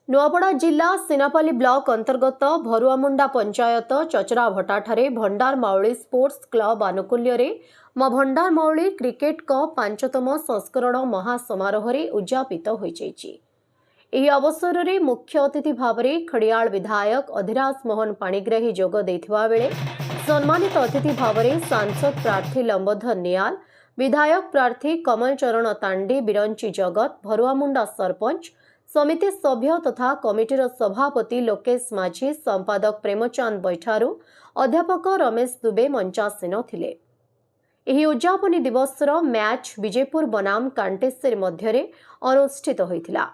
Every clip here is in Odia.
नुआपड़ा जिला सिनापाली ब्लॉक अंतर्गत भरुआमुंडा पंचायत चचराभटाठारे भंडारमाउली स्पोर्ट्स क्लब आनुकूल्य भंडारमाउली क्रिकेट कप 5तम संस्करण महासमारोह उद्यापित होइछि। ଏହି ଅବସରରେ ମୁଖ୍ୟ ଅତିଥି ଭାବରେ ଖଡ଼ିଆଳ ବିଧାୟକ ଅଧିରାଜ ମୋହନ ପାଣିଗ୍ରାହୀ ଯୋଗ ଦେଇଥିବା ବେଳେ ସମ୍ମାନିତ ଅତିଥି ଭାବରେ ସାଂସଦ ପ୍ରାର୍ଥୀ ଲମ୍ବୋଧର ନିଆଲ, ବିଧାୟକ ପ୍ରାର୍ଥୀ କମଲ ଚରଣ ତାଣ୍ଡି, ବିରଞ୍ଚି ଜଗତ, ଭରୁଆମୁଣ୍ଡା ସରପଞ୍ଚ, ସମିତି ସଭ୍ୟ ତଥା କମିଟିର ସଭାପତି ଲୋକେଶ ମାଝୀ, ସମ୍ପାଦକ ପ୍ରେମଚାନ୍ଦ ବୈଠାରୁ, ଅଧ୍ୟାପକ ରମେଶ ଦୁବେ ମଞ୍ଚାସୀନ ଥିଲେ। ଏହି ଉଦ୍ଯାପନୀ ଦିବସର ମ୍ୟାଚ୍ ବିଜେପୁର ବନାମ କାଣ୍ଟେଶ୍ୱରୀ ମଧ୍ୟରେ ଅନୁଷ୍ଠିତ ହୋଇଥିଲା।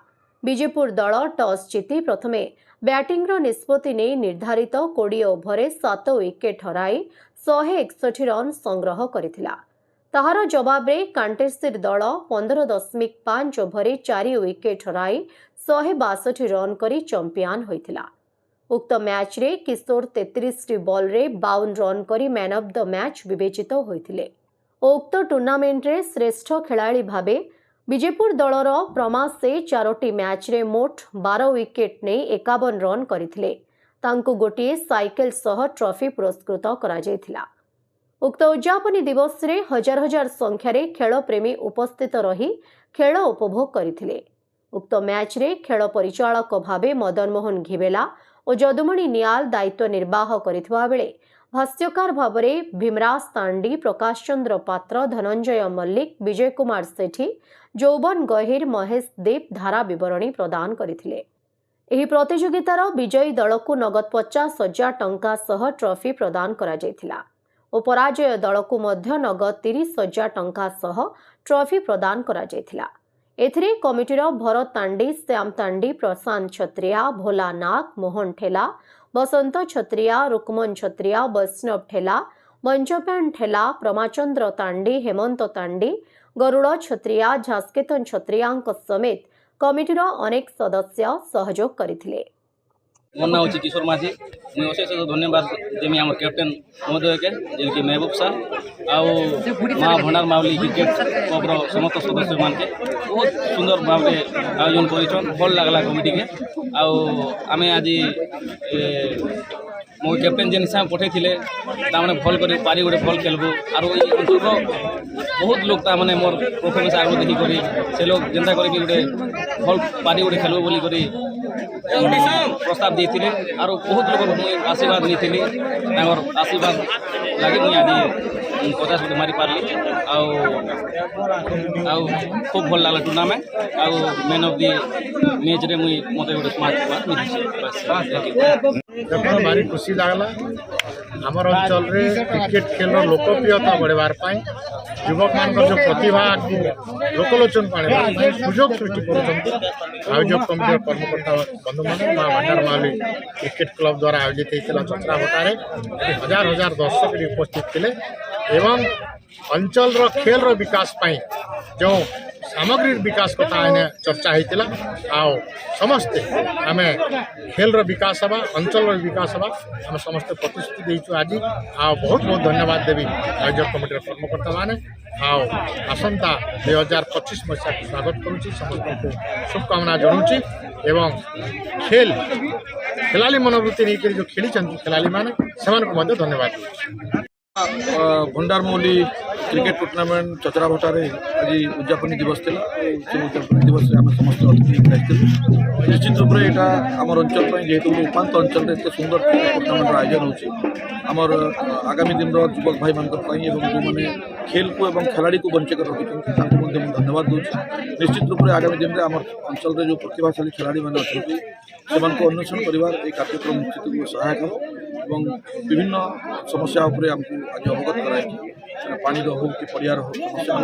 ବିଜେପୁର ଦଳ ଟସ୍ ଜିତି ପ୍ରଥମେ ବ୍ୟାଟିଂର ନିଷ୍ପତ୍ତି ନେଇ ନିର୍ଦ୍ଧାରିତ 20 ଓଭରରେ 7 ୱିକେଟ୍ ହରାଇ 161 ରନ୍ ସଂଗ୍ରହ କରିଥିଲା। ତାହାର ଜବାବରେ କାଣ୍ଟେଶ୍ୱରୀ ଦଳ 15.5 ଓଭରରେ 4 ୱିକେଟ୍ ହରାଇ 162 ରନ୍ କରି ଚମ୍ପିଆନ୍ ହୋଇଥିଲା। ଉକ୍ତ ମ୍ୟାଚ୍ରେ କିଶୋର 33ଟି ବଲ୍ରେ 52 ରନ୍ କରି ମ୍ୟାନ୍ ଅଫ୍ ଦ ମ୍ୟାଚ୍ ବିବେଚିତ ହୋଇଥିଲେ ଓ ଉକ୍ତ ଟୁର୍ଣ୍ଣାମେଣ୍ଟରେ ଶ୍ରେଷ୍ଠ ଖେଳାଳି ଭାବେ ବିଜେପୁର ଦଳର ପ୍ରମାସେ 4ଟି ମ୍ୟାଚ୍ରେ ମୋଟ 12 ୱିକେଟ୍ ନେଇ 51 ରନ୍ କରିଥିଲେ। ତାଙ୍କୁ ଗୋଟିଏ ସାଇକେଲ ସହ ଟ୍ରଫି ପୁରସ୍କୃତ କରାଯାଇଥିଲା। ଉକ୍ତ ଉଦ୍ଯାପନୀ ଦିବସରେ ହଜାର ହଜାର ସଂଖ୍ୟାରେ ଖେଳପ୍ରେମୀ ଉପସ୍ଥିତ ରହି ଖେଳ ଉପଭୋଗ କରିଥିଲେ। ଉକ୍ତ ମ୍ୟାଚ୍ରେ ଖେଳ ପରିଚାଳକ ଭାବେ ମଦନ ମୋହନ ଘିବେଲା ଓ ଯଦୁମଣି ନିଆଲ ଦାୟିତ୍ୱ ନିର୍ବାହ କରିଥିବା ବେଳେ ଭାଷ୍ୟକାର ଭାବରେ ଭୀମରାଜ ତାଣ୍ଡି, ପ୍ରକାଶ ଚନ୍ଦ୍ର ପାତ୍ର, ଧନଞ୍ଜୟ ମଲ୍ଲିକ, ବିଜୟ କୁମାର ସେଠୀ, ଯୌବନ ଗହିର, ମହେଶ ଦେବ ଧାରା ବିବରଣୀ ପ୍ରଦାନ କରିଥିଲେ। ଏହି ପ୍ରତିଯୋଗିତାର ବିଜୟୀ ଦଳକୁ ନଗଦ 50,000 ଟଙ୍କା ସହ ଟ୍ରଫି ପ୍ରଦାନ କରାଯାଇଥିଲା ଓ ପରାଜୟ ଦଳକୁ ମଧ୍ୟ ନଗଦ 30,000 ଟଙ୍କା ସହ ଟ୍ରଫି ପ୍ରଦାନ କରାଯାଇଥିଲା। ଏଥିରେ କମିଟିର ଭରତ ତାଣ୍ଡି, ଶ୍ୟାମ ତାଣ୍ଡି, ପ୍ରଶାନ୍ତ ଛତ୍ରିଆ, ଭୋଲା ନାଗ, ମୋହନ ଠେଲା, ବସନ୍ତ ଛତ୍ରିଆ, ରୁକ୍ମନ ଛତ୍ରିଆ, ବୈଷ୍ଣବ ଠେଲା, ବଞ୍ଚପ୍ୟାନ ଠେଲା, ପ୍ରମାଚନ୍ଦ୍ର ତାଣ୍ଡି, ହେମନ୍ତ ତାଣ୍ଡି, ଗରୁଡ଼ ଛତ୍ରିଆ, ଝାସ୍କେତନ ଛତ୍ରିଆଙ୍କ ସमेत କମିଟିର ଅନେକ ସଦସ୍ୟ ସହଯୋଗ କରିଥିଲେ। ମୋ ନାଁ ହେଉଛି କିଶୋର ମାଝୀ। ମୁଁ ଅଶେଷ ଧନ୍ୟବାଦ ଦେମି ଆମର କ୍ୟାପ୍ଟେନ ମହୋଦୟକେ ଯେକି ମେହବୁବ ସାର୍ ଆଉ ମା ଭଣ୍ଡାରମାଉଲି କ୍ରିକେଟ କ୍ଲବର ସମସ୍ତ ସଦସ୍ୟମାନକେ ବହୁତ ସୁନ୍ଦର ଭାବରେ ଆୟୋଜନ କରିଛନ୍। ଭଲ ଲାଗଲା କମିଟିକେ। ଆଉ ଆମେ ଆଜି ମୋ କ୍ୟାପ୍ଟେନ ଯେନ୍ ହିସାବ ପଠାଇଥିଲେ ତାମାନେ ଭଲ କରି ପାରି ଗୋଟେ ଭଲ ଖେଲବୁ ଆରୁ ଏଇ ଅଞ୍ଚଳର ବହୁତ ଲୋକ ତାମାନେ ମୋର ପରଫର୍ମାନ୍ସ ଆଗରୁ ଦେଖିକରି ସେ ଲୋକ ଯେନ୍ତା କରିକି ଗୋଟେ ଭଲ ପାରି ଗୋଟେ ଖେଲବୁ ବୋଲି କରି ପ୍ରସ୍ତାବ ଦେଇଥିଲେ ଆରୁ ବହୁତ ଲୋକ ମୁଇଁ ଆଶୀର୍ବାଦ ନେଇଥିଲି। ତାଙ୍କର ଆଶୀର୍ବାଦ ଲାଗି ମୁଇଁ ଆଜି 50 ଗୋଟେ ମାରି ପାରିଲି। ଆଉ ଖୁବ୍ ଭଲ ଲାଗଲା ଟୁର୍ଣ୍ଣାମେଣ୍ଟ। ଆଉ ମ୍ୟାନ୍ ଅଫ୍ ଦି ମ୍ୟାଚ୍ରେ ମୁଇଁ ମୋତେ ଗୋଟେ ସ୍ମାର୍ଟ ୱାର୍କ ମିଳିଛି। भारी खुशी लगला। आमर अंचल क्रिकेट खेल लोकप्रियता बढ़वार युवक मान जो प्रतिभा को लोकलोचन आने सुजोग सृष्टि कर आयोजक कमिटी कर्मकर्ता बंधु मान भंडारमाउली क्रिकेट क्लब द्वारा आयोजित होता चचराभटारे हजार हजार दर्शक उपस्थित थे एवं अंचल खेल विकास जो सामग्री विकास कथा चर्चा होता आओ समस्ते आम खेल विकास हवा अंचल विकास हवा आम समस्ते प्रतिश्रुति देचु। आज आओ बहुत बहुत धन्यवाद देवी आयोजक कमिटी कर्मकर्ता माने आओ आसंता 2025 मसीहा को स्वागत करुच्ची। समस्त को शुभकामना जनाऊँगी एवं खेल खेलाड़ी मनोवृत्ति नहीं जो खेली खेलाड़ी मैंने से धन्यवाद। भंडारमाउली क्रिकेट टूर्नामेंट चचराभटारे आज उद्यापनी दिवस था। उद्यापनी दिवस आम समस्त अतिथि निश्चित रूप से यहाँ आम अंचल जेहेतु उपात अंचल एत सुंदर टूर्नामेंट आयोजन होमर आगामी दिन युवक भाई मान जो मैंने खेल को और खेलाड़ी को बंचित रखी धन्यवाद दूसरी। निश्चित रूप से आगामी दिन में आम अंचल जो प्रतिभाशाली खेलाड़ी मैंने अच्छा से अन्वेषण कर कार्यक्रम निश्चित सहायक हो और विभिन्न समस्या उपरे हमको आज अवगत कराई पानी हो कि परियार हो समस्या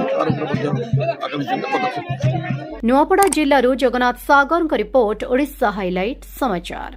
आगामी दिन में पदक्षेप। नुआपड़ा जिल्लारू जगन्नाथ सागर रिपोर्ट ओडिशा हाइलाइट समाचार।